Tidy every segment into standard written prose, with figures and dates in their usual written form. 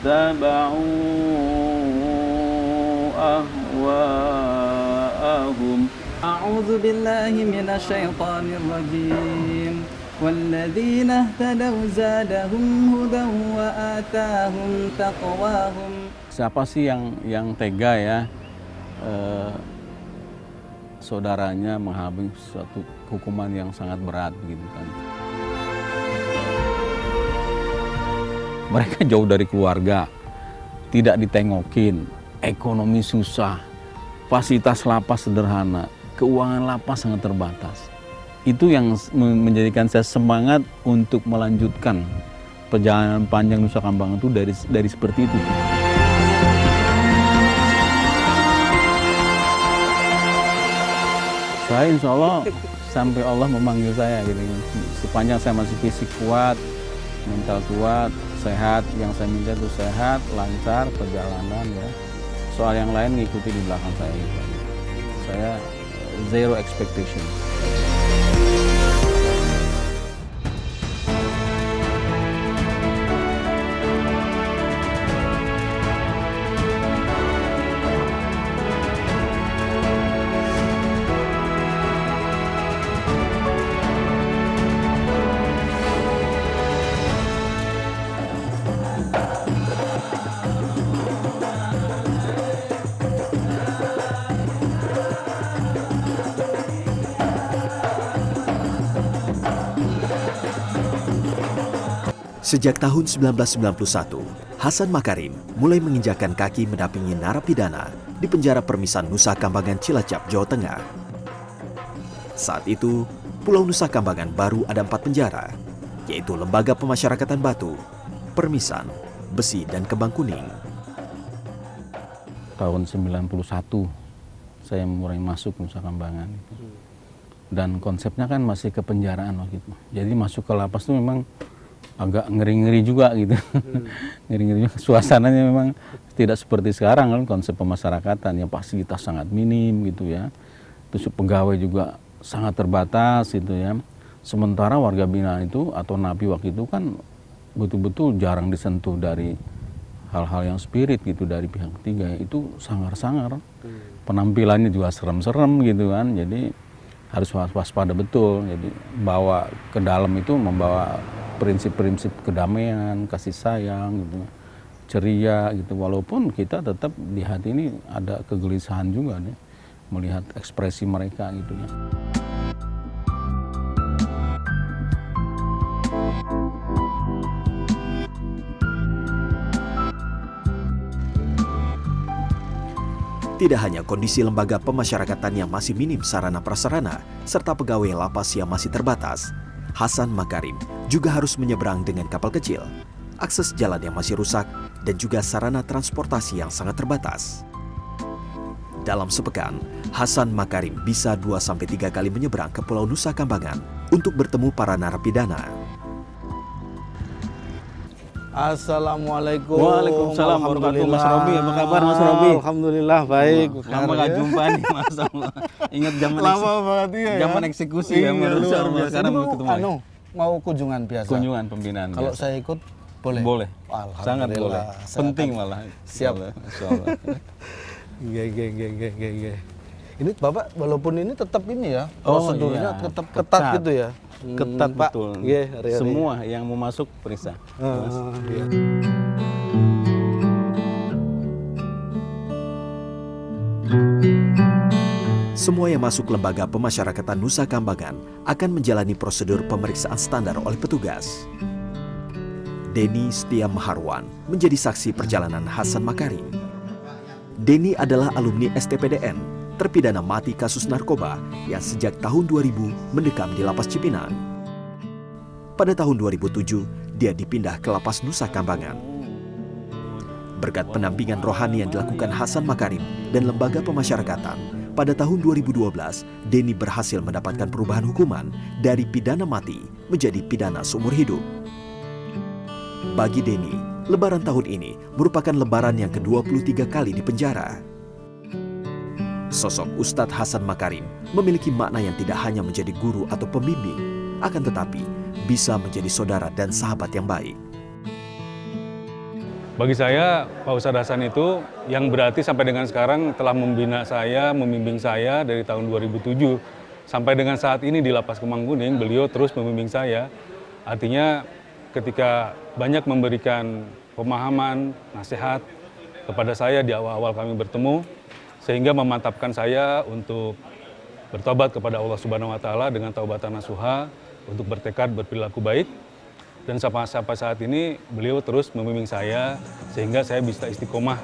واتبعوا أهواءهم. أعوذ بالله من الشيطان الرجيم والذين اهتدوا زادهم هدى وآتاهم تقواهم. Siapa sih yang tega ya saudaranya menghadapi suatu hukuman yang sangat berat gitu kan. Mereka jauh dari keluarga, tidak ditengokin, ekonomi susah, fasilitas lapas sederhana, keuangan lapas sangat terbatas. Itu yang menjadikan saya semangat untuk melanjutkan perjalanan panjang Nusa Kambangan itu dari seperti itu. Saya insya Allah sampai Allah memanggil saya gitu. Sepanjang saya masih fisik kuat, mental kuat, sehat, yang saya minta itu sehat, lancar perjalanan ya. Soal yang lain ngikuti di belakang saya gitu. Saya zero expectation. Sejak tahun 1991, Hasan Makarim mulai menginjakkan kaki mendampingi narapidana di penjara Permisan Nusa Kambangan Cilacap, Jawa Tengah. Saat itu, Pulau Nusa Kambangan baru ada 4 penjara, yaitu Lembaga Pemasyarakatan Batu, Permisan, Besi, dan Kembang Kuning. Tahun 91 saya mulai masuk Nusa Kambangan. Dan konsepnya kan masih kepenjaraan waktu itu. Jadi masuk ke lapas itu memang agak ngeri-ngeri juga gitu. Ngeri-ngeri juga. Suasananya memang tidak seperti sekarang kan, konsep pemasyarakatan yang fasilitas sangat minim gitu ya. Terus pegawai juga sangat terbatas gitu ya. Sementara warga binaan itu atau napi waktu itu kan betul-betul jarang disentuh dari hal-hal yang spirit gitu dari pihak ketiga. Itu sangar-sangar. Penampilannya juga serem-serem gitu kan. Jadi harus waspada betul. Jadi bawa ke dalam itu membawa prinsip-prinsip kedamaian, kasih sayang, gitu, ceria, gitu. Walaupun kita tetap di hati ini ada kegelisahan juga nih, melihat ekspresi mereka, gitu ya. Tidak hanya kondisi lembaga pemasyarakatan yang masih minim sarana prasarana, serta pegawai lapas yang masih terbatas, Hasan Makarim juga harus menyeberang dengan kapal kecil, akses jalan yang masih rusak, dan juga sarana transportasi yang sangat terbatas. Dalam sepekan, Hasan Makarim bisa 2-3 kali menyeberang ke Pulau Nusa Kambangan untuk bertemu para narapidana. Assalamualaikum. Waalaikumsalam warahmatullahi wabarakatuh. Mas Robi, apa kabar Mas Robi? Alhamdulillah baik. Lama gak jumpa nih Mas Allah. Ingat zaman eksekusi ya. Luar biasa. Sekarang mau ketemu. Mau kunjungan biasa. Kunjungan pembinaan. Kalau saya ikut boleh. Boleh. Sangat boleh. Penting malah. Siap. Insyaallah. Ini Bapak walaupun ini tetap ini ya, prosedurnya iya. tetap ketat gitu ya. Ketat Pak. betul. Hari-hari. Semua yang mau masuk periksa. Iya. Semua yang masuk lembaga pemasyarakatan Nusa Kambangan akan menjalani prosedur pemeriksaan standar oleh petugas. Denny Setia Maharwan menjadi saksi perjalanan Hasan Makarim. Denny adalah alumni STPDN, terpidana mati kasus narkoba yang sejak tahun 2000 mendekam di Lapas Cipinang. Pada tahun 2007, dia dipindah ke Lapas Nusa Kambangan. Berkat pendampingan rohani yang dilakukan Hasan Makarim dan lembaga pemasyarakatan, pada tahun 2012, Denny berhasil mendapatkan perubahan hukuman dari pidana mati menjadi pidana seumur hidup. Bagi Denny, Lebaran tahun ini merupakan lebaran yang ke-23 kali di penjara. Sosok Ustadz Hasan Makarim memiliki makna yang tidak hanya menjadi guru atau pembimbing, akan tetapi bisa menjadi saudara dan sahabat yang baik. Bagi saya, Pak Ustadz Hasan itu yang berarti sampai dengan sekarang telah membina saya, membimbing saya dari tahun 2007 sampai dengan saat ini di Lapas Kemang Kuning, beliau terus membimbing saya. Artinya ketika banyak memberikan pemahaman, nasihat kepada saya di awal-awal kami bertemu, sehingga memantapkan saya untuk bertobat kepada Allah Subhanahu wa Ta'ala dengan taubatan nasuha, untuk bertekad berperilaku baik. Dan sampai saat ini beliau terus membimbing saya sehingga saya bisa istiqomah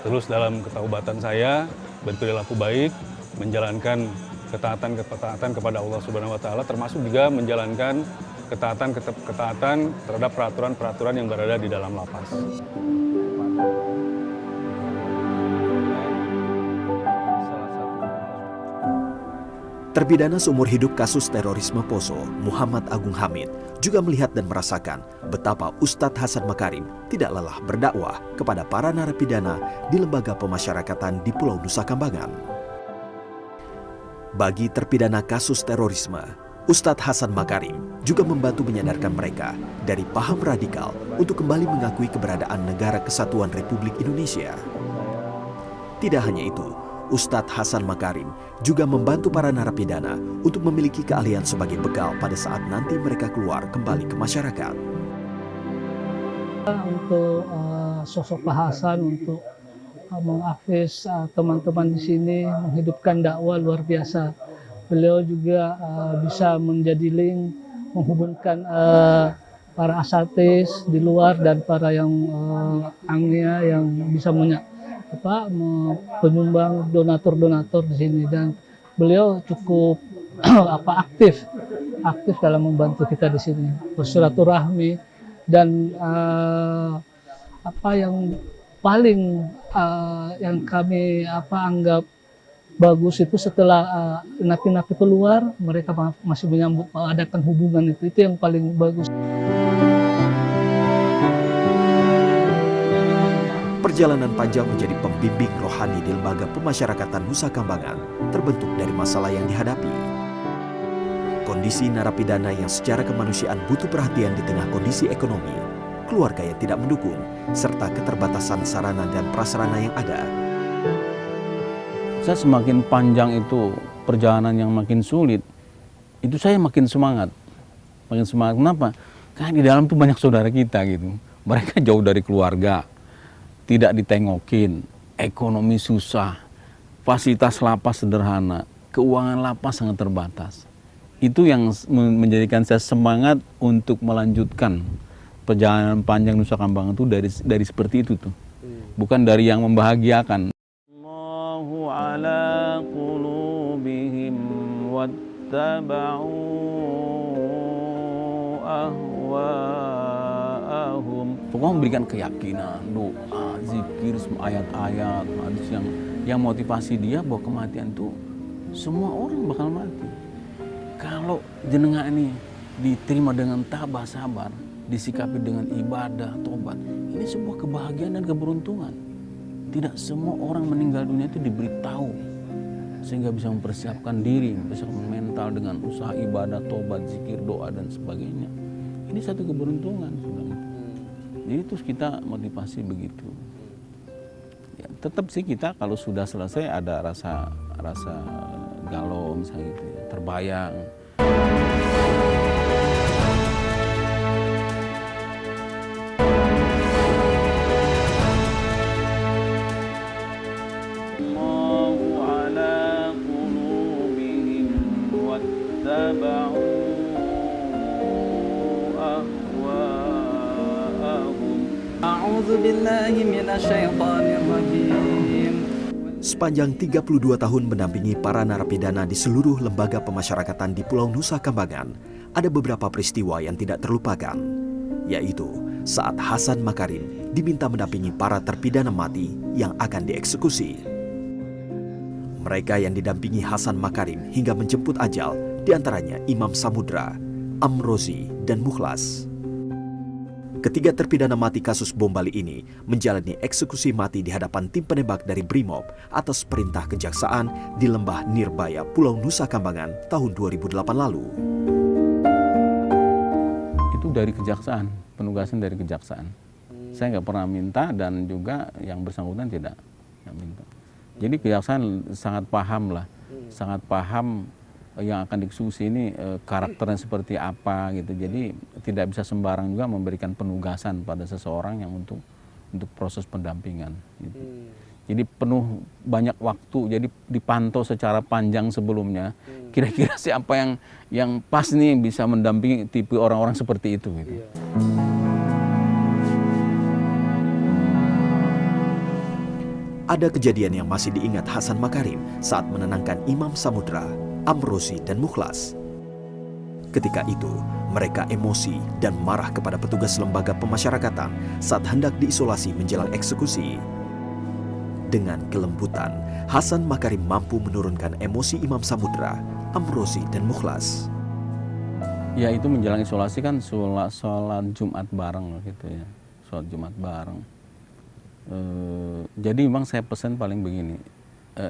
terus dalam ketaubatan saya, berperilaku baik, menjalankan ketaatan kepada Allah Subhanahu wa Ta'ala, termasuk juga menjalankan ketaatan terhadap peraturan-peraturan yang berada di dalam lapas. Terpidana seumur hidup kasus terorisme Poso, Muhammad Agung Hamid, juga melihat dan merasakan betapa Ustadz Hasan Makarim tidak lelah berdakwah kepada para narapidana di lembaga pemasyarakatan di Pulau Nusa Kambangan. Bagi terpidana kasus terorisme, Ustadz Hasan Makarim juga membantu menyadarkan mereka dari paham radikal untuk kembali mengakui keberadaan Negara Kesatuan Republik Indonesia. Tidak hanya itu, Ustadz Hasan Makarim juga membantu para narapidana untuk memiliki keahlian sebagai bekal pada saat nanti mereka keluar kembali ke masyarakat. Untuk sosok Pak Hasan untuk mengafis teman-teman di sini, menghidupkan dakwah luar biasa. Beliau juga bisa menjadi link menghubungkan para asatis di luar dan para yang anglia yang bisa penyumbang donatur-donatur di sini, dan beliau cukup aktif dalam membantu kita di sini, bersilaturahmi, dan yang paling yang kami anggap bagus itu setelah napi-napi keluar, mereka masih mengadakan hubungan itu yang paling bagus. Perjalanan panjang menjadi pembimbing rohani di Lembaga Pemasyarakatan Nusa Kambangan terbentuk dari masalah yang dihadapi. Kondisi narapidana yang secara kemanusiaan butuh perhatian di tengah kondisi ekonomi, keluarga yang tidak mendukung, serta keterbatasan sarana dan prasarana yang ada. Saya semakin panjang itu perjalanan yang makin sulit, itu saya makin semangat. Makin semangat, kenapa? Karena di dalam tuh banyak saudara kita gitu. Mereka jauh dari keluarga, tidak ditengokin, ekonomi susah, fasilitas lapas sederhana, keuangan lapas sangat terbatas. Itu yang menjadikan saya semangat untuk melanjutkan perjalanan panjang Nusa Kambangan itu dari seperti itu tuh. Bukan dari yang membahagiakan. Allahu ala qulubihim wattaba'u ahwa'ahum. Pokoknya memberikan keyakinan, doa, zikir, ayat-ayat, hadis yang motivasi dia bahwa kematian itu semua orang bakal mati. Kalau jenengan ini diterima dengan tabah sabar, disikapi dengan ibadah, tobat, ini sebuah kebahagiaan dan keberuntungan. Tidak semua orang meninggal dunia itu diberitahu sehingga bisa mempersiapkan diri, mempersiapkan mental dengan usaha ibadah, tobat, zikir, doa dan sebagainya. Ini satu keberuntungan sebenarnya. Jadi terus kita motivasi begitu. Ya, tetap sih kita kalau sudah selesai ada rasa galau misalnya gitu ya, terbayang. Allahu ala qulubihim wattaba'u ahwa'ahum. A'udzu billahi minasyaitonir rajim. Sepanjang 32 tahun mendampingi para narapidana di seluruh lembaga pemasyarakatan di Pulau Nusa Kambangan, ada beberapa peristiwa yang tidak terlupakan, yaitu saat Hasan Makarim diminta mendampingi para terpidana mati yang akan dieksekusi. Mereka yang didampingi Hasan Makarim hingga menjemput ajal, diantaranya Imam Samudra, Amrozi, dan Mukhlas. Ketiga terpidana mati kasus bom Bali ini menjalani eksekusi mati di hadapan tim penembak dari Brimob atas perintah kejaksaan di Lembah Nirbaya, Pulau Nusa Kambangan tahun 2008 lalu. Itu dari kejaksaan, penugasan dari kejaksaan. Saya nggak pernah minta dan juga yang bersangkutan tidak minta. Jadi kejaksaan sangat paham lah, sangat paham yang akan dieksekusi ini karakternya seperti apa gitu. Jadi tidak bisa sembarang juga memberikan penugasan pada seseorang yang untuk proses pendampingan. Gitu. Jadi penuh banyak waktu, jadi dipantau secara panjang sebelumnya. Kira-kira siapa yang pas nih bisa mendampingi tipe orang-orang seperti itu. Gitu. Ada kejadian yang masih diingat Hasan Makarim saat menenangkan Imam Samudra, Amrozi, dan Mukhlas. Ketika itu, mereka emosi dan marah kepada petugas lembaga pemasyarakatan saat hendak diisolasi menjelang eksekusi. Dengan kelembutan, Hasan Makarim mampu menurunkan emosi Imam Samudra, Amrozi, dan Mukhlas. Ya itu menjelang isolasi kan sholat Jumat bareng gitu ya, sholat Jumat bareng. Jadi memang saya pesan paling begini,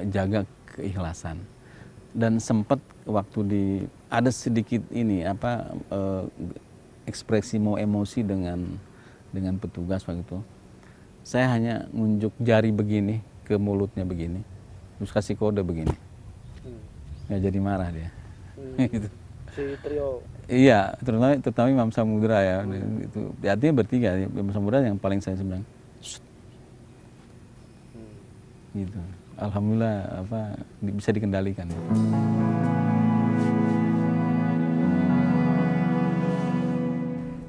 jaga keikhlasan. Dan sempat waktu ada sedikit ini ekspresi mau emosi dengan petugas waktu itu. Saya hanya nunjuk jari begini ke mulutnya begini, terus kasih kode begini. Nggak jadi marah dia. Gitu. Si trio. Iya, terutama Imam Samudra ya. Itu artinya bertiga, Imam Samudra yang paling saya bilang. Gitu. Alhamdulillah bisa dikendalikan.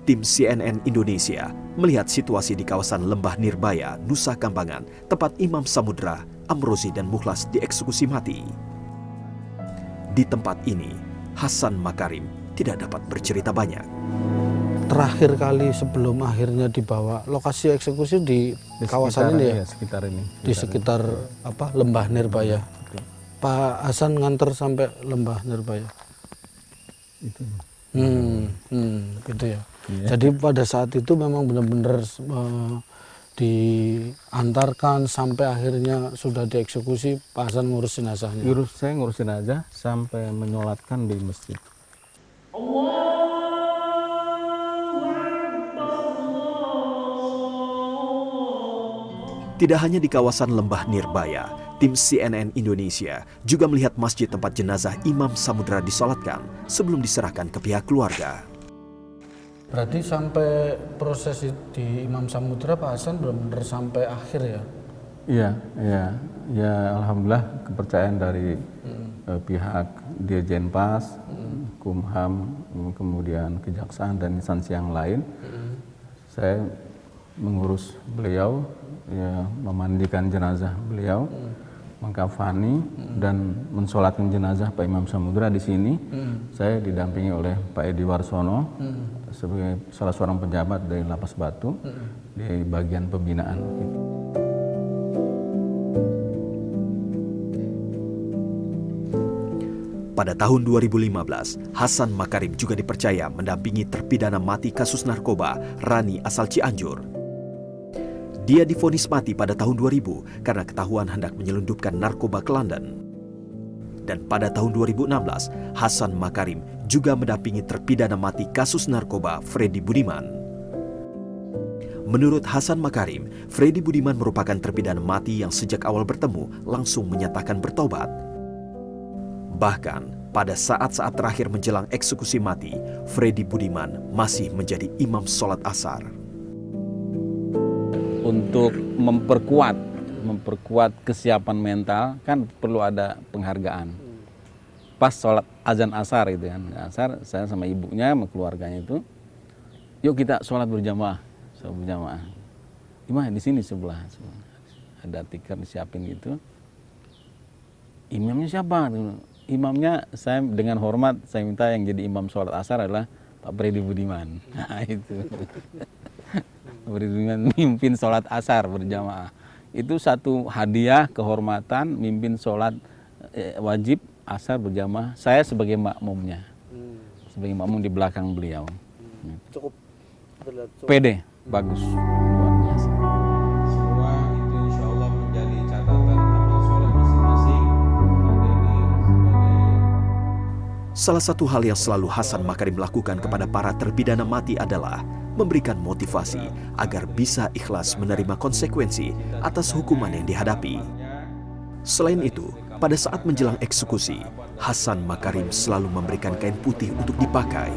Tim CNN Indonesia melihat situasi di kawasan Lembah Nirbaya, Nusa Kambangan, tempat Imam Samudra, Amrozi, dan Mukhlas dieksekusi mati. Di tempat ini, Hasan Makarim tidak dapat bercerita banyak. Terakhir kali sebelum akhirnya dibawa, lokasi eksekusi di kawasan ini ya? Iya, sekitar ini. Di sekitar Lembah Nirbaya. Pak Hasan nganter sampai Lembah Nirbaya. Itu. Gitu ya. Iya. Jadi pada saat itu memang benar-benar diantarkan sampai akhirnya sudah dieksekusi, Pak Hasan ngurus jenazahnya. Saya ngurusin aja sampai menyolatkan di masjid. Tidak hanya di kawasan Lembah Nirbaya, tim CNN Indonesia juga melihat masjid tempat jenazah Imam Samudra disolatkan sebelum diserahkan ke pihak keluarga. Berarti sampai proses di Imam Samudra Pak Hasan benar-benar sampai akhir ya? Iya, alhamdulillah kepercayaan dari pihak Dirjen Pas, Kumham, kemudian Kejaksaan dan instansi yang lain. Saya mengurus beliau, ya, memandikan jenazah beliau, mengkafani dan mensolatkan jenazah Pak Imam Samudra di sini. Saya didampingi oleh Pak Edi Warsono sebagai salah seorang pejabat dari Lapas Batu di bagian pembinaan. Pada tahun 2015, Hasan Makarim juga dipercaya mendampingi terpidana mati kasus narkoba Rani asal Cianjur. Dia divonis mati pada tahun 2000 karena ketahuan hendak menyelundupkan narkoba ke London. Dan pada tahun 2016, Hasan Makarim juga mendampingi terpidana mati kasus narkoba Freddy Budiman. Menurut Hasan Makarim, Freddy Budiman merupakan terpidana mati yang sejak awal bertemu langsung menyatakan bertobat. Bahkan pada saat-saat terakhir menjelang eksekusi mati, Freddy Budiman masih menjadi imam sholat asar. Untuk memperkuat kesiapan mental kan perlu ada penghargaan. Pas sholat azan asar gitu kan, asar saya sama ibunya sama keluarganya itu, yuk kita sholat berjamaah, Imam di sini sebelah, ada tikar disiapin gitu. Imamnya siapa? Imamnya saya dengan hormat saya minta yang jadi imam sholat asar adalah Pak Freddy Budiman. Nah itu. Freddy Budiman mimpin sholat asar berjamaah. Itu satu hadiah kehormatan mimpin sholat wajib asar berjamaah. Saya sebagai makmumnya. Sebagai makmum di belakang beliau. Cukup pede, bagus. Luar biasa. Semua itu insya Allah menjadi catatan amal soleh masing-masing. Salah satu hal yang selalu Hasan Makarim lakukan kepada para terpidana mati adalah memberikan motivasi agar bisa ikhlas menerima konsekuensi atas hukuman yang dihadapi. Selain itu, pada saat menjelang eksekusi, Hasan Makarim selalu memberikan kain putih untuk dipakai.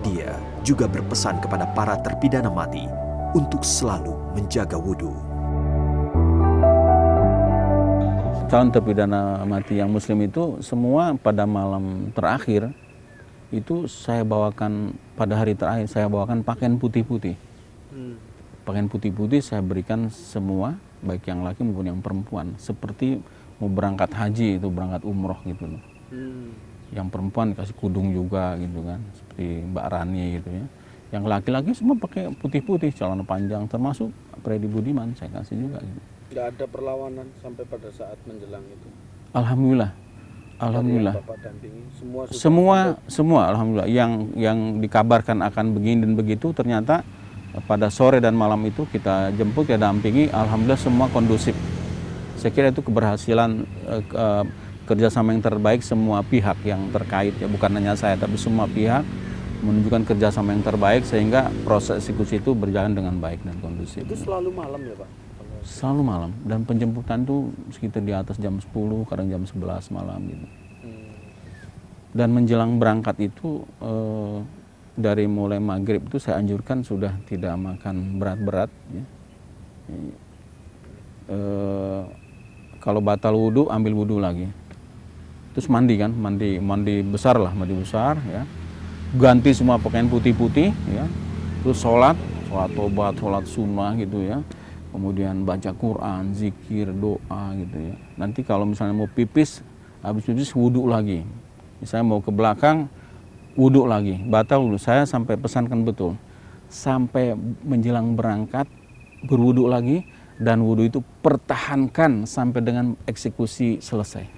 Dia juga berpesan kepada para terpidana mati untuk selalu menjaga wudhu. Calon terpidana mati yang muslim itu semua pada malam terakhir itu saya bawakan, pada hari terakhir saya bawakan pakaian putih-putih. Pakaian putih-putih saya berikan semua, baik yang laki maupun yang perempuan, seperti mau berangkat haji itu, berangkat umroh gitu loh. Yang perempuan dikasih kudung juga gitu kan, seperti Mbak Rani gitu ya. Yang laki-laki semua pakai putih-putih, celana panjang, termasuk Freddy Budiman saya kasih juga gitu. Nggak ada perlawanan sampai pada saat menjelang itu. Alhamdulillah, alhamdulillah. Bapak dampingi, Semua alhamdulillah yang dikabarkan akan begini dan begitu, ternyata pada sore dan malam itu kita jemput, ya dampingi, alhamdulillah semua kondusif. Saya kira itu keberhasilan kerjasama yang terbaik semua pihak yang terkait, ya bukan hanya saya tapi semua pihak menunjukkan kerjasama yang terbaik sehingga proses eksekusi itu berjalan dengan baik dan kondusif. Itu selalu malam ya Pak? Selalu malam, dan penjemputan itu sekitar di atas jam 10, kadang jam 11 malam gitu. Dan menjelang berangkat itu dari mulai maghrib itu saya anjurkan sudah tidak makan berat-berat ya. Kalau batal wudhu, ambil wudhu lagi, terus mandi kan, mandi besar ya, ganti semua pakaian putih-putih ya, terus sholat tobat, sholat sunnah gitu ya, kemudian baca Quran, zikir, doa gitu ya. Nanti kalau misalnya mau pipis, habis pipis wudhu lagi, misalnya mau ke belakang wudhu lagi, batal wudhu. Saya sampai pesankan betul, sampai menjelang berangkat berwudhu lagi, dan wudhu itu pertahankan sampai dengan eksekusi selesai.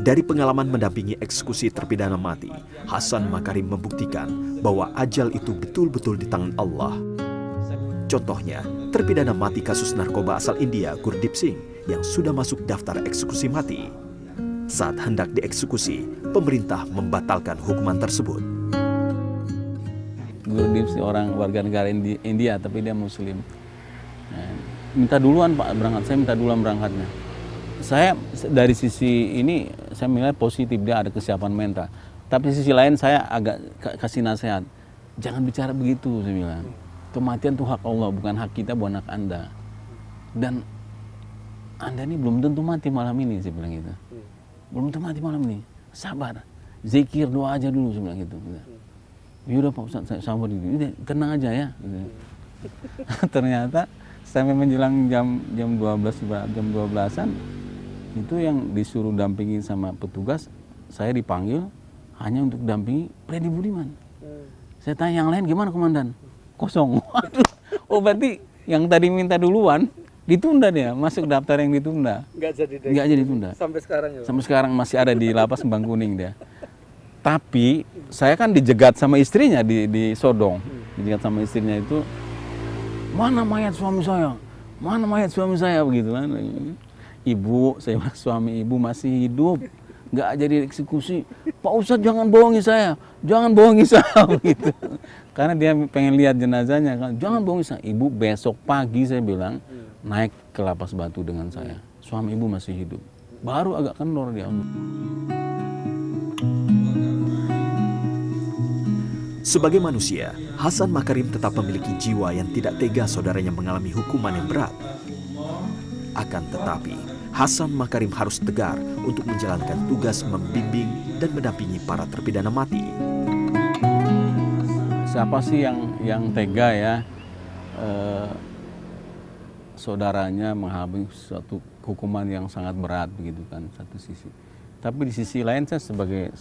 Dari pengalaman mendampingi eksekusi terpidana mati, Hasan Makarim membuktikan bahwa ajal itu betul-betul di tangan Allah. Contohnya, terpidana mati kasus narkoba asal India, Gurdip Singh, yang sudah masuk daftar eksekusi mati. Saat hendak dieksekusi, pemerintah membatalkan hukuman tersebut. Gurdip Singh orang warga negara India, tapi dia Muslim. Nah, minta duluan Pak berangkat, saya minta duluan berangkatnya. Saya dari sisi ini saya menilai positif, dia ada kesiapan mental. Tapi sisi lain saya agak kasih nasihat, jangan bicara begitu, saya bilang. Kematian itu hak Allah, bukan hak kita buat anak Anda. Dan Anda ini belum tentu mati malam ini, saya bilang gitu. Belum tentu mati malam ini, sabar. Zikir, doa aja dulu, saya bilang gitu. Yaudah Pak Ustadz, saya sabar gitu. Tenang aja ya. Gitu. Ternyata sampai menjelang jam 12-an, itu yang disuruh dampingi sama petugas, saya dipanggil hanya untuk dampingi Freddy Budiman. Saya tanya yang lain, gimana komandan? Kosong. Oh berarti yang tadi minta duluan ditunda dia, masuk daftar yang ditunda. Nggak jadi ditunda. Sampai sekarang ya Pak? Sampai sekarang masih ada di lapas Kembang Kuning dia. Tapi saya kan dijegat sama istrinya di Sodong. Dijegat sama istrinya itu, mana mayat suami saya? Mana mayat suami saya? Begitu kan. Ibu, saya bilang suami ibu masih hidup, nggak jadi eksekusi. Pak Ustadz jangan bohongi saya, gitu. Karena dia pengen lihat jenazahnya kan, jangan bohongi saya. Ibu besok pagi saya bilang naik ke Lapas Batu dengan saya. Suami ibu masih hidup, baru agak kendor dia. Sebagai manusia, Hasan Makarim tetap memiliki jiwa yang tidak tega saudaranya mengalami hukuman yang berat. Akan tetapi, Hasan Makarim harus tegar untuk menjalankan tugas membimbing dan mendampingi para terpidana mati. Siapa sih yang tega ya saudaranya mengalami suatu hukuman yang sangat berat begitu kan, satu sisi. Tapi di sisi lain saya sebagai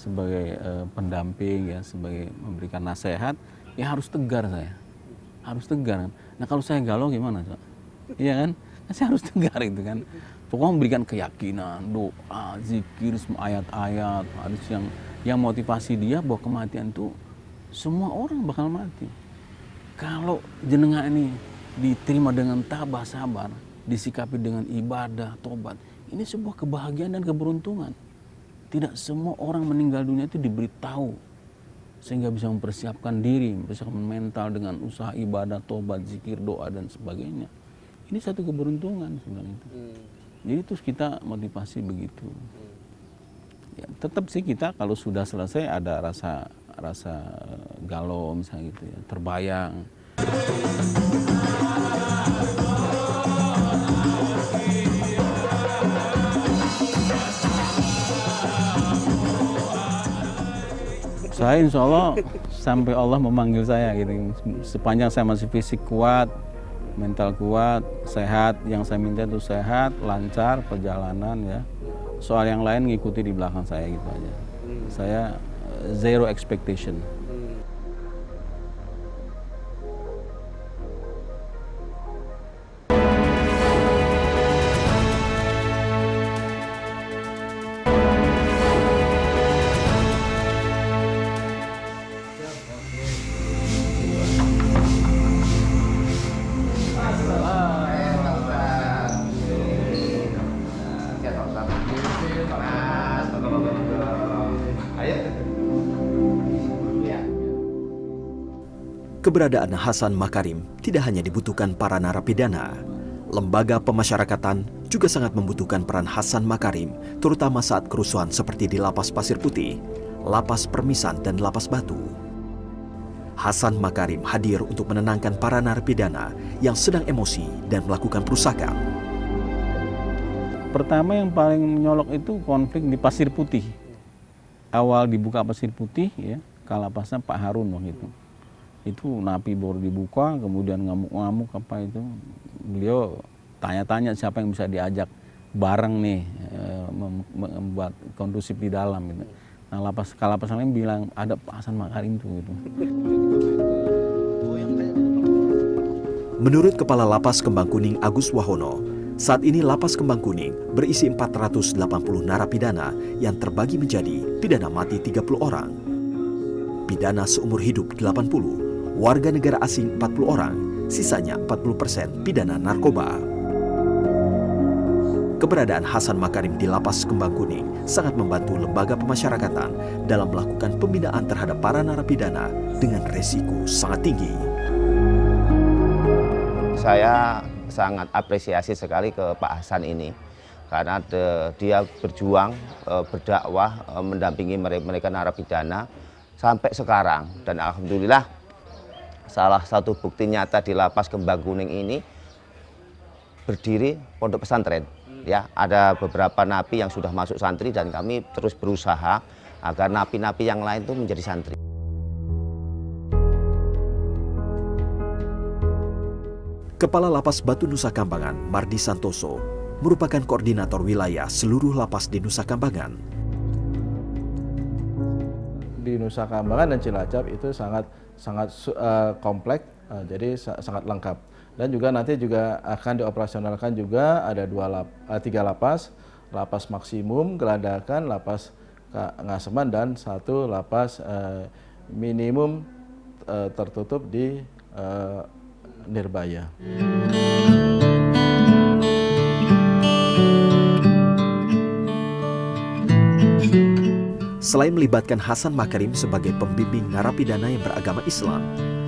pendamping ya, sebagai memberikan nasihat, ya harus tegar saya. Harus tegar. Nah kalau saya galau gimana, Pak? Iya kan? Saya harus tegar itu kan. Pokoknya memberikan keyakinan, doa, zikir, semua ayat-ayat, hadis yang motivasi dia bahwa kematian itu semua orang bakal mati. Kalau jenengan ini diterima dengan tabah sabar, disikapi dengan ibadah, tobat. Ini sebuah kebahagiaan dan keberuntungan. Tidak semua orang meninggal dunia itu diberitahu sehingga bisa mempersiapkan diri, mempersiapkan mental dengan usaha ibadah, tobat, zikir, doa dan sebagainya. Ini satu keberuntungan sebenarnya itu. Jadi terus kita motivasi begitu. Ya, tetap sih kita kalau sudah selesai ada rasa galau misalnya gitu ya, terbayang. Saya insya Allah sampai Allah memanggil saya gitu. Sepanjang saya masih fisik kuat, mental kuat, sehat, yang saya minta itu sehat, lancar perjalanan ya. Soal yang lain ngikuti di belakang saya gitu aja. Saya zero expectation. Keberadaan Hasan Makarim tidak hanya dibutuhkan para narapidana. Lembaga pemasyarakatan juga sangat membutuhkan peran Hasan Makarim, terutama saat kerusuhan seperti di Lapas Pasir Putih, Lapas Permisan, dan Lapas Batu. Hasan Makarim hadir untuk menenangkan para narapidana yang sedang emosi dan melakukan perusakan. Pertama yang paling menyolok itu konflik di Pasir Putih. Awal dibuka Pasir Putih ya, kalapasnya Pak Harun waktu itu napi baru dibuka, kemudian ngamuk-ngamuk apa itu. Beliau tanya-tanya siapa yang bisa diajak bareng nih membuat kondusif di dalam gitu. Nah kalapas lain bilang ada Pak Hasan Makarim tuh gitu. Menurut Kepala Lapas Kembang Kuning Agus Wahono, saat ini Lapas Kembang Kuning berisi 480 narapidana yang terbagi menjadi pidana mati 30 orang, pidana seumur hidup 80, warga negara asing 40 orang, sisanya 40% pidana narkoba. Keberadaan Hasan Makarim di Lapas Kembang Kuning sangat membantu lembaga pemasyarakatan dalam melakukan pembinaan terhadap para narapidana dengan resiko sangat tinggi. Saya sangat apresiasi sekali ke Pak Hasan ini karena dia berjuang, berdakwah, mendampingi mereka narapidana sampai sekarang, dan alhamdulillah salah satu bukti nyata di Lapas Kembang Kuning ini berdiri pondok pesantren. Ya, ada beberapa napi yang sudah masuk santri dan kami terus berusaha agar napi-napi yang lain itu menjadi santri. Kepala Lapas Batu Nusa Kambangan, Mardi Santoso, merupakan koordinator wilayah seluruh lapas di Nusa Kambangan. Di Nusa Kambangan dan Cilacap itu sangat kompleks, jadi sangat lengkap. Dan juga nanti juga akan dioperasionalkan juga ada 3 lapas, lapas maksimum, Geladakan, lapas Ngaseman, dan 1 lapas minimum tertutup di Nirbaya. Selain melibatkan Hasan Makarim sebagai pembimbing narapidana yang beragama Islam,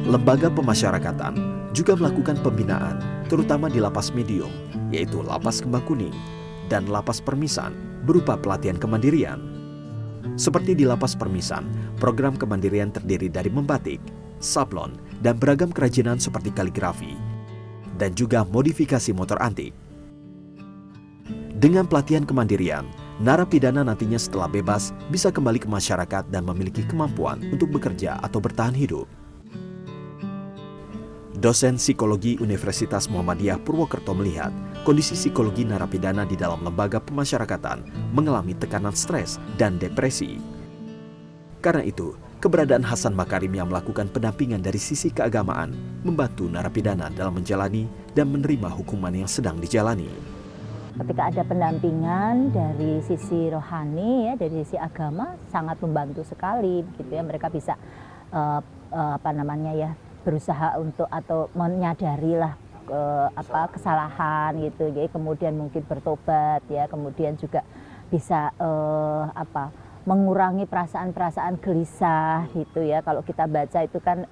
lembaga pemasyarakatan juga melakukan pembinaan, terutama di Lapas Medium, yaitu Lapas Kembang Kuning, dan Lapas Permisan, berupa pelatihan kemandirian. Seperti di Lapas Permisan, program kemandirian terdiri dari membatik, sablon, dan beragam kerajinan seperti kaligrafi, dan juga modifikasi motor antik. Dengan pelatihan kemandirian, narapidana nantinya setelah bebas bisa kembali ke masyarakat dan memiliki kemampuan untuk bekerja atau bertahan hidup. Dosen Psikologi Universitas Muhammadiyah Purwokerto melihat kondisi psikologi narapidana di dalam lembaga pemasyarakatan mengalami tekanan stres dan depresi. Karena itu, keberadaan Hasan Makarim yang melakukan pendampingan dari sisi keagamaan membantu narapidana dalam menjalani dan menerima hukuman yang sedang dijalani. Ketika ada pendampingan dari sisi rohani, ya, dari sisi agama, sangat membantu sekali, gitu ya. Mereka bisa berusaha untuk atau menyadarilah kesalahan gitu, jadi kemudian mungkin bertobat ya, kemudian juga bisa mengurangi perasaan-perasaan gelisah gitu ya. Kalau kita baca itu kan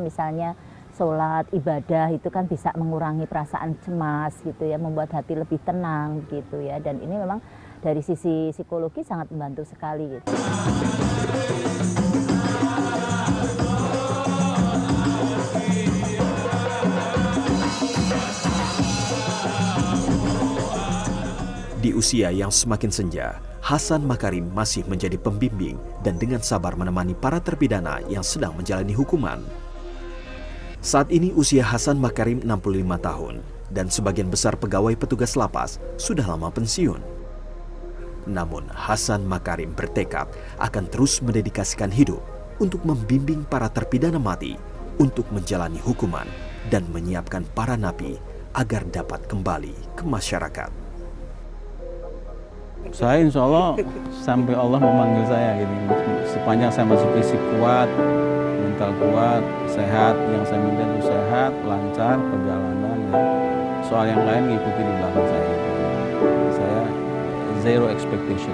misalnya sholat, ibadah itu kan bisa mengurangi perasaan cemas gitu ya, membuat hati lebih tenang gitu ya. Dan ini memang dari sisi psikologi sangat membantu sekali gitu. Di usia yang semakin senja, Hasan Makarim masih menjadi pembimbing dan dengan sabar menemani para terpidana yang sedang menjalani hukuman. Saat ini usia Hasan Makarim 65 tahun dan sebagian besar pegawai petugas lapas sudah lama pensiun. Namun Hasan Makarim bertekad akan terus mendedikasikan hidup untuk membimbing para terpidana mati untuk menjalani hukuman dan menyiapkan para napi agar dapat kembali ke masyarakat. Saya insya Allah sampai Allah memanggil saya gitu. Sepanjang saya masih fisik kuat, mental kuat, sehat, yang saya minta itu sehat, lancar perjalanan ya. Soal yang lain ngikuti di belakang saya. Saya zero expectation.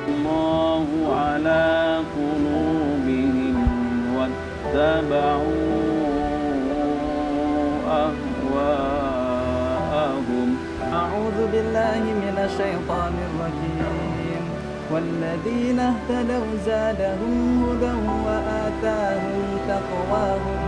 Allahu ala qulubihim wattaba'u ahwa'ahum. أعوذ بالله من الشيطان الرجيم والذين اهتدوا زادهم هدى وآتاهم تقواهم